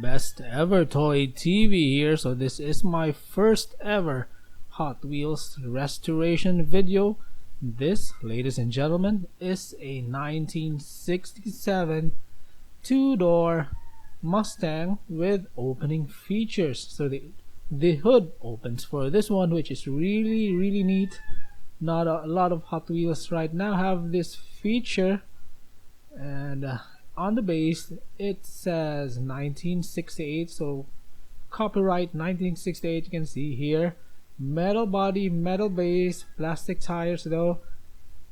Best ever toy TV here. So this is my first ever Hot Wheels restoration video. This, ladies and gentlemen, is a 1967 two-door Mustang with opening features. So the hood opens for this one, which is really neat. Not a lot of Hot Wheels right now have this feature. And on the base it says 1968, so copyright 1968. You can see here, metal body, metal base, plastic tires though.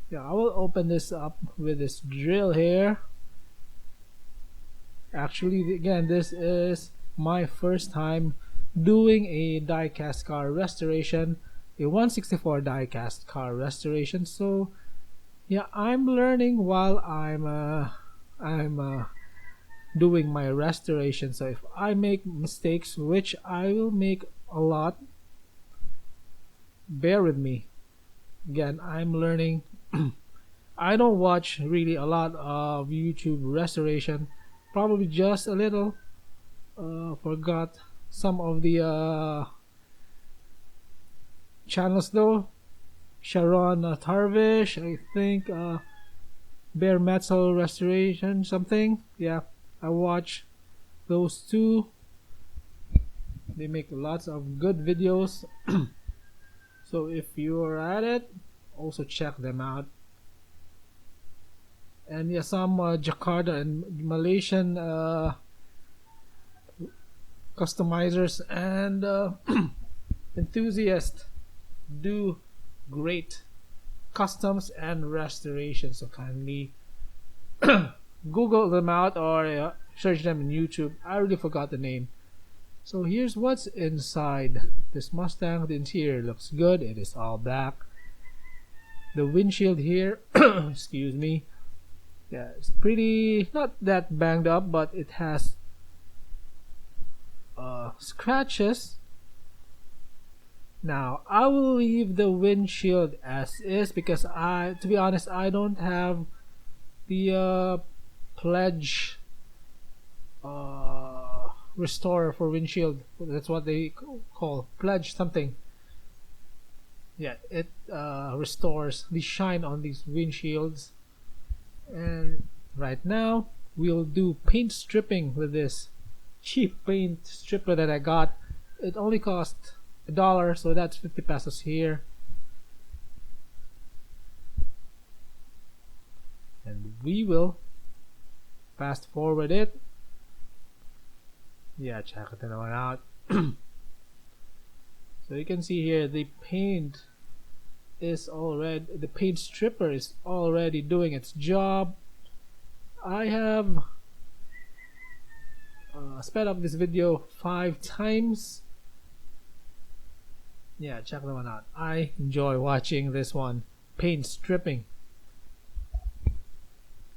Yeah, I will open this up with this drill here. Actually, again, this is my first time doing a diecast car restoration, a 164 diecast car restoration. So yeah, I'm learning while I'm doing my restoration. So if I make mistakes, which I will make a lot, bear with me. Again, I'm learning. I don't watch really a lot of YouTube restoration, probably just a little. Forgot some of the channels though. Sharon Tarvish, I think, bare metal restoration something. Yeah, I watch those two. They make lots of good videos. So if you're at it, also check them out. And yeah, some Jakarta and Malaysian customizers and enthusiasts do great customs and restoration. So kindly Google them out or search them in YouTube. I really forgot the name. So here's what's inside this Mustang. The interior looks good. It is all black. The windshield here, excuse me, yeah, it's pretty, not that banged up, but it has scratches. Now I will leave the windshield as is because to be honest, I don't have the pledge restorer for windshield. That's what they call pledge something. Yeah, it restores the shine on these windshields. And right now we'll do paint stripping with this cheap paint stripper that I got. It only cost $1, so that's 50 pesos here. And we will fast forward it. Yeah, check it out. So you can see here the paint stripper is already doing its job. I have sped up this video 5 times. Yeah, check that one out. I enjoy watching this one, paint stripping.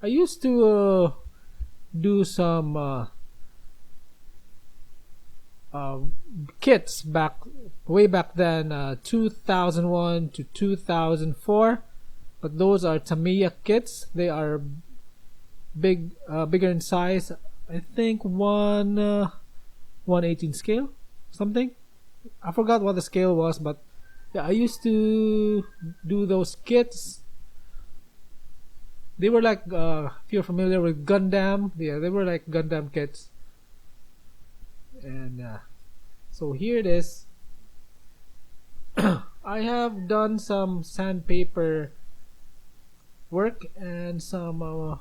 I used to do some kits way back then, 2001 to 2004, but those are Tomica kits. They are bigger in size. I think 1/18 scale something. I forgot what the scale was, but yeah, I used to do those kits. They were like, if you're familiar with Gundam, yeah, they were like Gundam kits. And so here it is. I have done some sandpaper work and some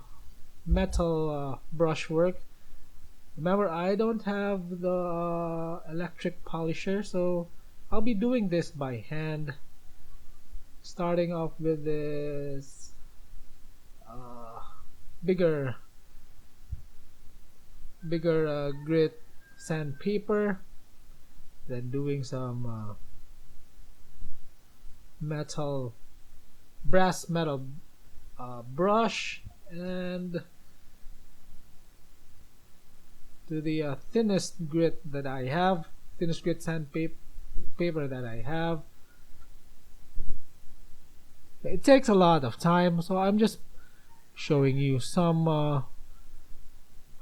metal brush work. Remember, I don't have the electric polisher, so I'll be doing this by hand. Starting off with this bigger grit sandpaper, then doing some brass metal brush, and to the thinnest grit sandpaper that I have. It takes a lot of time, so I'm just showing you some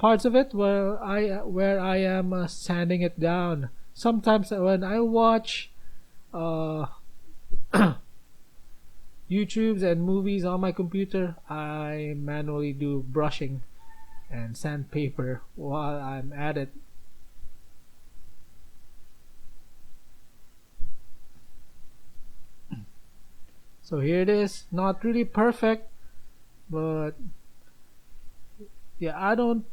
parts of it where I am sanding it down. Sometimes when I watch uh, YouTubes and movies on my computer, I manually do brushing and sandpaper while I'm at it. So here it is, not really perfect, but yeah, I'm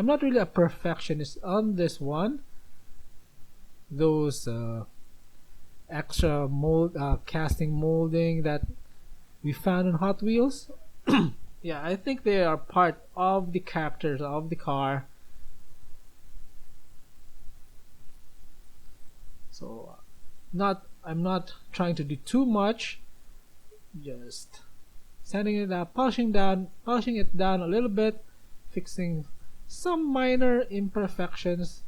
not really a perfectionist on this one. Those extra casting molding that we found in Hot Wheels, yeah, I think they are part of the characters of the car. So I'm not trying to do too much, just sanding it down, polishing it down a little bit, fixing some minor imperfections.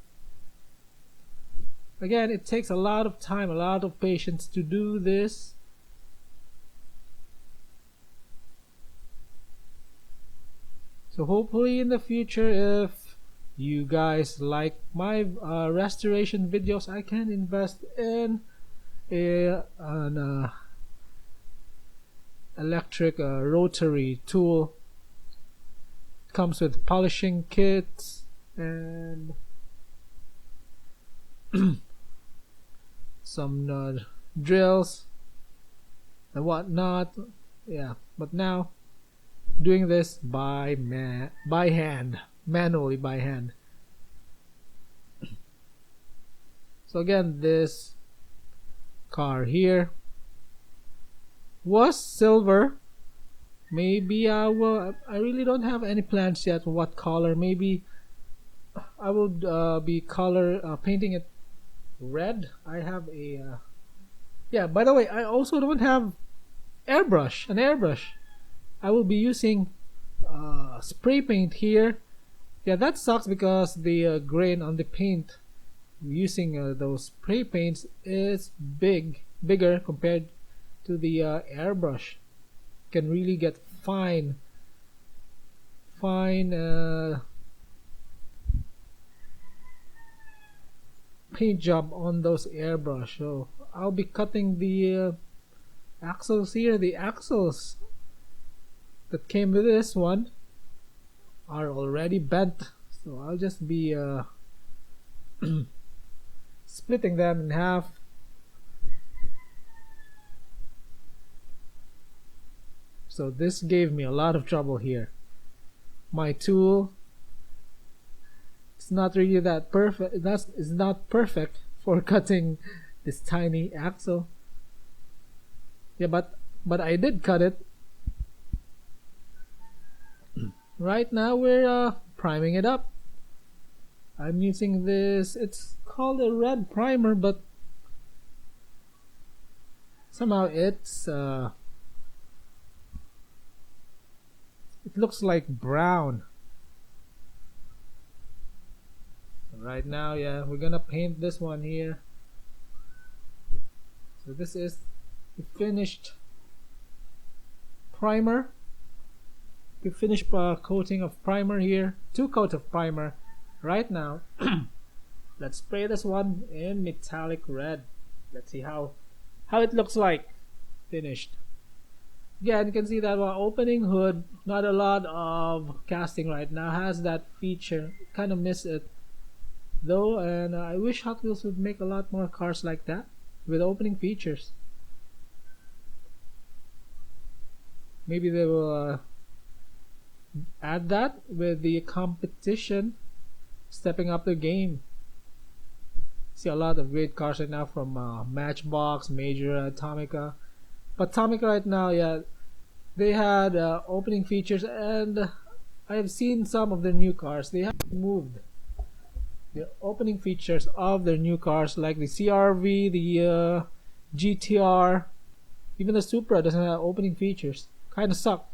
Again, it takes a lot of time, a lot of patience to do this. So hopefully in the future, if you guys like my restoration videos, I can invest in an electric rotary tool. It comes with polishing kits and some drills and whatnot. Yeah, but now doing this manually by hand. So again, this car here was silver. Maybe I really don't have any plans yet what color. Maybe I will be painting it red. I have a yeah, by the way, I also don't have an airbrush. I will be using spray paint here. Yeah, that sucks because the grain on the paint using those spray paints is bigger compared to the airbrush. Can really get fine paint job on those airbrush. So I'll be cutting the axles here. The axles that came with this one are already bent, so I'll just be splitting them in half. So this gave me a lot of trouble here. My tool, it's not really that perfect. It's not perfect for cutting this tiny axle. Yeah, but I did cut it. Right now we're priming it up. I'm using this, it's called a red primer, but somehow it looks like brown. Right now, yeah, we're gonna paint this one here. So this is the finished primer. The finished coating of primer here. 2 coats of primer right now. Let's spray this one in metallic red. Let's see how it looks like finished. Again, you can see that while opening hood, not a lot of casting right now has that feature. Kind of miss it though, and I wish Hot Wheels would make a lot more cars like that with opening features. Maybe they will add that with the competition stepping up the game. See a lot of great cars right now from Matchbox, Major, Tomica. But Tomica right now, yeah, they had opening features, and I have seen some of their new cars. They have moved the opening features of their new cars, like the CRV, the GTR, even the Supra doesn't have opening features. Kind of suck.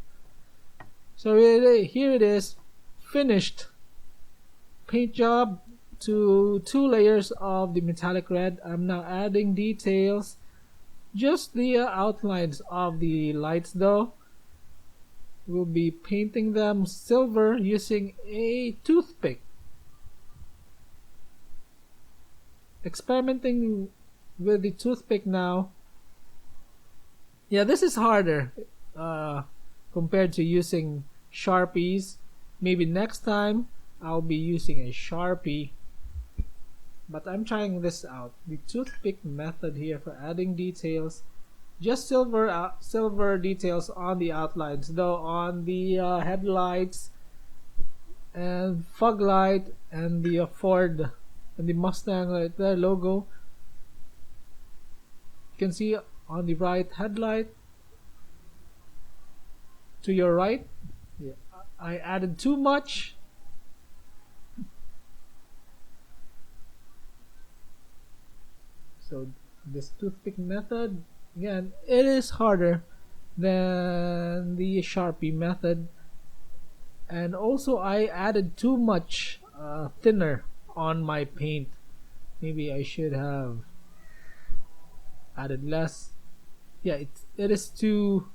So here it is, finished paint job to 2 layers of the metallic red. I'm now adding details, just the outlines of the lights though. we'll be painting them silver using a toothpick. Experimenting with the toothpick now. Yeah, this is harder compared to using Sharpies. Maybe next time I'll be using a Sharpie. But I'm trying this out. The toothpick method here for adding details. Just silver details on the outlines, though on the headlights and fog light and the Ford and the Mustang right there logo. You can see on the right headlight to your right. Yeah, I added too much. So this toothpick method, again, it is harder than the Sharpie method, and also I added too much thinner on my paint. Maybe I should have added less. Yeah, it is too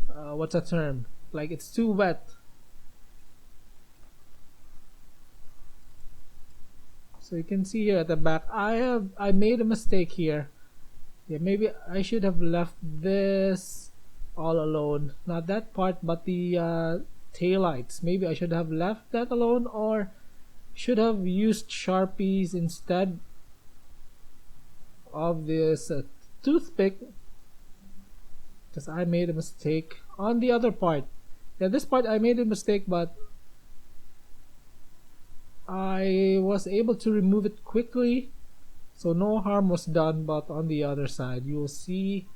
what's a term, like it's too wet. So you can see here at the back I made a mistake here. Yeah, maybe I should have left this all alone, not that part but the taillights. Maybe I should have left that alone, or should have used Sharpies instead of this toothpick, because I made a mistake on the other part. Yeah, this part I made a mistake, but I was able to remove it quickly, so no harm was done. But on the other side, you will see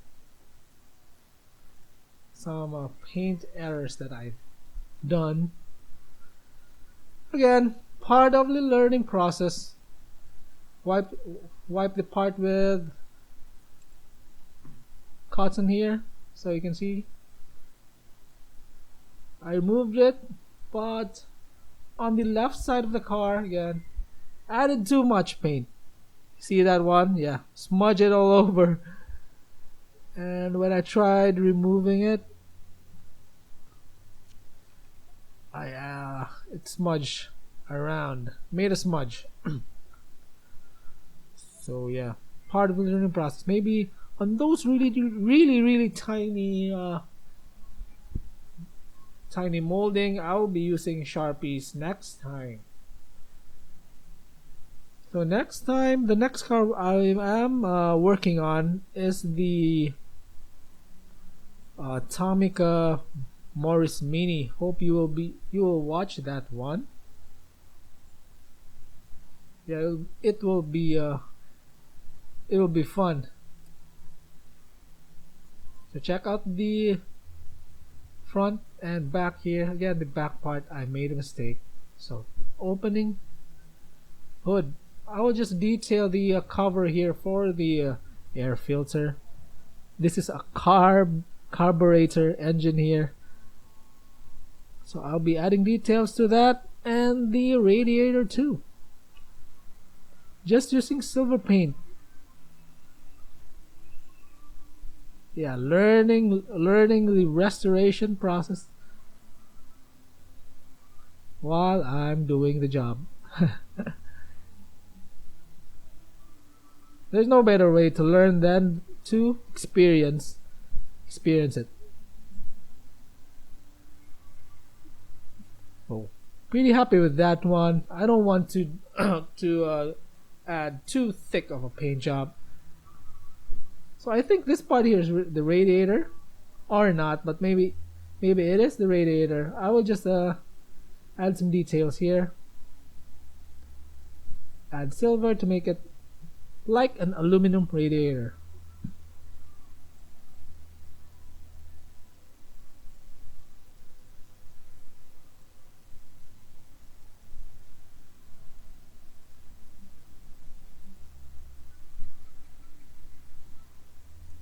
some paint errors that I've done. Again, part of the learning process. Wipe the part with cotton here, so you can see I removed it, but on the left side of the car again added too much paint. See that one? Yeah, smudge it all over. And when I tried removing it, it smudged around, made a smudge. So yeah, part of the learning process. Maybe on those really tiny molding, I will be using Sharpies next time. So next time, the next car I am working on is the Tomica Morris Mini. Hope you will watch that one. Yeah, it will be fun. So check out the front and back here. Again, the back part I made a mistake. So opening hood, I will just detail the cover here for the air filter. This is a carburetor engine here, so I'll be adding details to that, and the radiator too, just using silver paint. Yeah, learning the restoration process while I'm doing the job. There's no better way to learn than to experience it. Oh, pretty happy with that one. I don't want to add too thick of a paint job. So I think this part here is the radiator, or not, but maybe it is the radiator. I will just add some details here. Add silver to make it like an aluminum radiator.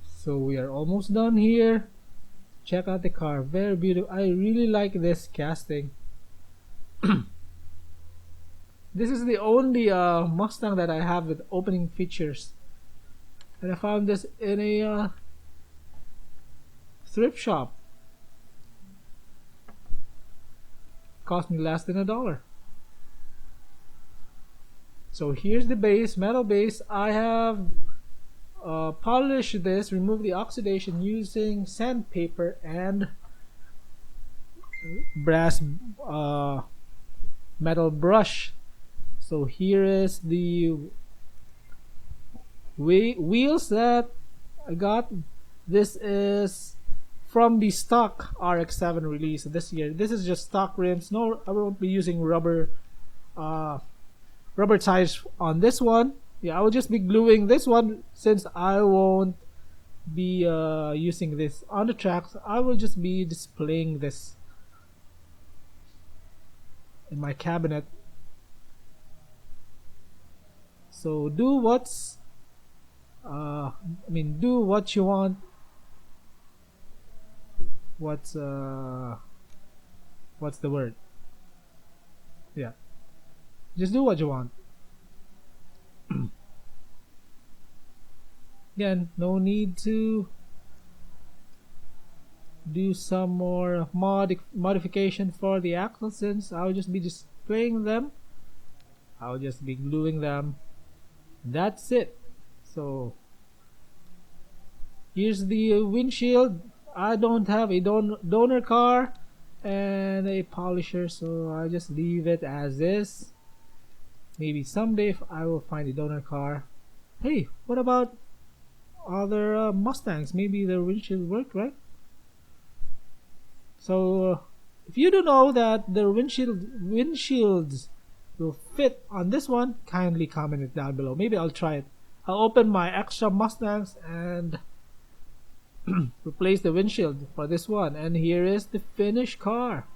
So we are almost done here. Check out the car, very beautiful. I really like this casting. This is the only Mustang that I have with opening features, and I found this in a thrift shop. Cost me less than $1. So here's the base, metal base. I have polished this, removed the oxidation using sandpaper and brass metal brush. So here is the wheels that I got. This is from the stock RX-7 release this year. This is just stock rims. No, I won't be using rubber tires on this one. Yeah, I will just be gluing this one since I won't be using this on the tracks. I will just be displaying this in my cabinet. So do what's do what you want. What's the word? Yeah, just do what you want. Again, no need to do some more modification for the axles since I'll just be displaying them. I'll just be gluing them. That's it. So here's the windshield. I don't have a donor car and a polisher, so I'll just leave it as is. Maybe someday if I will find a donor car. Hey, what about other Mustangs? Maybe their windshield worked, right? So if you do know that the windshields will fit on this one, kindly comment it down below. Maybe I'll try it. I'll open my extra Mustangs and replace the windshield for this one. And here is the finished car.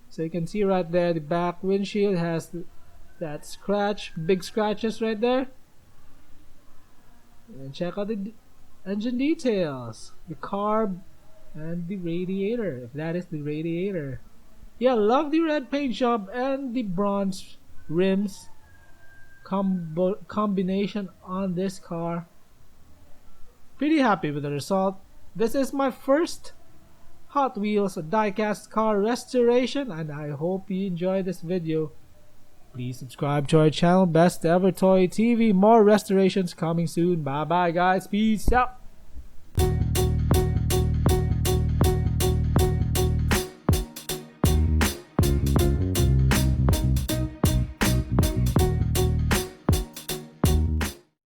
So you can see right there, the back windshield has that scratch, big scratches right there. And check out the engine details, the carb and the radiator, if that is the radiator. Yeah, love the red paint job and the bronze rims combination on this car. Pretty happy with the result. This is my first Hot Wheels diecast car restoration, and I hope you enjoyed this video. Please subscribe to our channel, Best Ever Toy TV. More restorations coming soon. Bye bye guys, peace out.